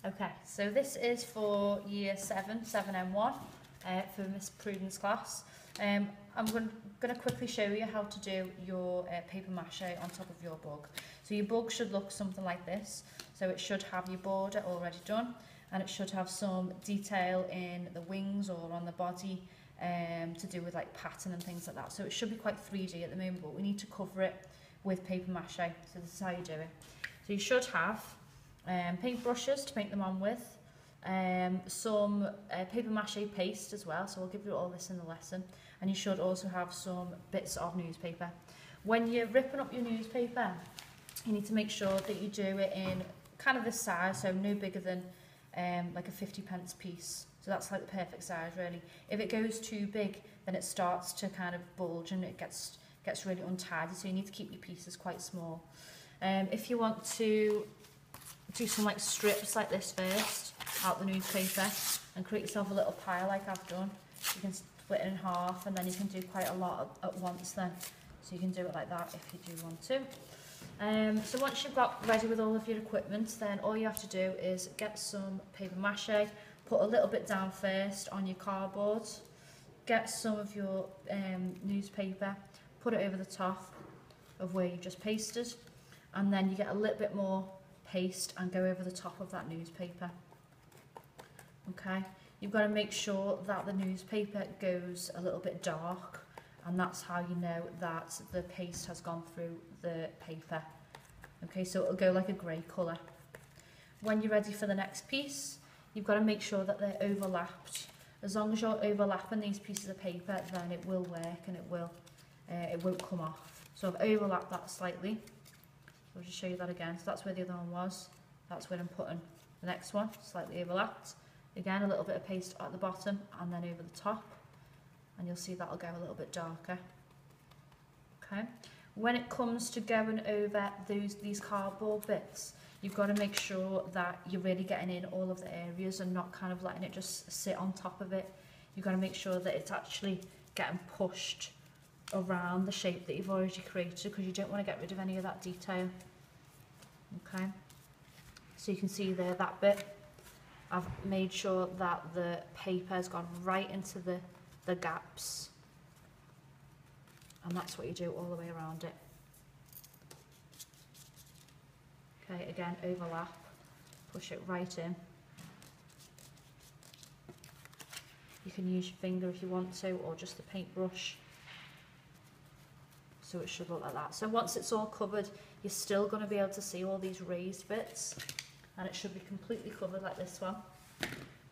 Okay, so this is for year 7, 7M1, for Miss Prudence class. I'm going to quickly show you how to do your paper mache on top of your bug. So your bug should look something like this. So it should have your border already done, and it should have some detail in the wings or on the body to do with like pattern and things like that. So it should be quite 3D at the moment, but we need to cover it with paper mache. So this is how you do it. So you should have paint brushes to paint them on with, some paper mache paste as well, so we'll give you all this in the lesson, and you should also have some bits of newspaper. When you're ripping up your newspaper, you need to make sure that you do it in kind of this size, so no bigger than like a 50p piece. So that's like the perfect size really. If it goes too big, then it starts to kind of bulge and it gets really untidy, so you need to keep your pieces quite small. If you want to do some like strips like this first out the newspaper and create yourself a little pile like I've done, you can split it in half, and then you can do quite a lot at once then, so you can do it like that if you do want to. So once you've got ready with all of your equipment, then all you have to do is get some paper mache, put a little bit down first on your cardboard, get some of your newspaper, put it over the top of where you just pasted, and then you get a little bit more paste and go over the top of that newspaper. Okay, you've got to make sure that the newspaper goes a little bit dark, and that's how you know that the paste has gone through the paper. Okay, so it'll go like a grey colour. When you're ready for the next piece, you've got to make sure that they're overlapped. As long as you're overlapping these pieces of paper, then it will work and it won't come off. So I've overlapped that slightly. I'll just show you that again. So that's where the other one was. That's where I'm putting the next one, slightly overlapped. Again, a little bit of paste at the bottom and then over the top. And you'll see that'll go a little bit darker. Okay. When it comes to going over these cardboard bits, you've got to make sure that you're really getting in all of the areas and not kind of letting it just sit on top of it. You've got to make sure that it's actually getting pushed around the shape that you've already created, because you don't want to get rid of any of that detail. Okay, so you can see there that bit, I've made sure that the paper has gone right into the gaps, and that's what you do all the way around it. Okay, again, overlap, push it right in. You can use your finger if you want to, or just the paintbrush. So it should look like that. So once it's all covered, you're still going to be able to see all these raised bits, and it should be completely covered like this one.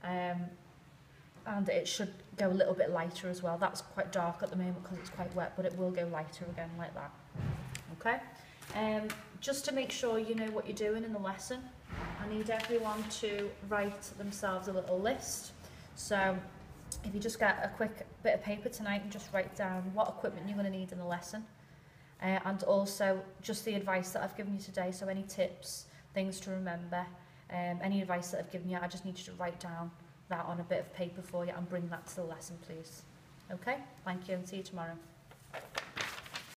And it should go a little bit lighter as well. That's quite dark at the moment because it's quite wet, but it will go lighter again like that. Okay. Just to make sure you know what you're doing in the lesson, I need everyone to write themselves a little list. So if you just get a quick bit of paper tonight and just write down what equipment you're going to need in the lesson. And also just the advice that I've given you today, so any tips, things to remember, any advice that I've given you, I just need you to write down that on a bit of paper for you and bring that to the lesson, please. Okay, thank you and see you tomorrow.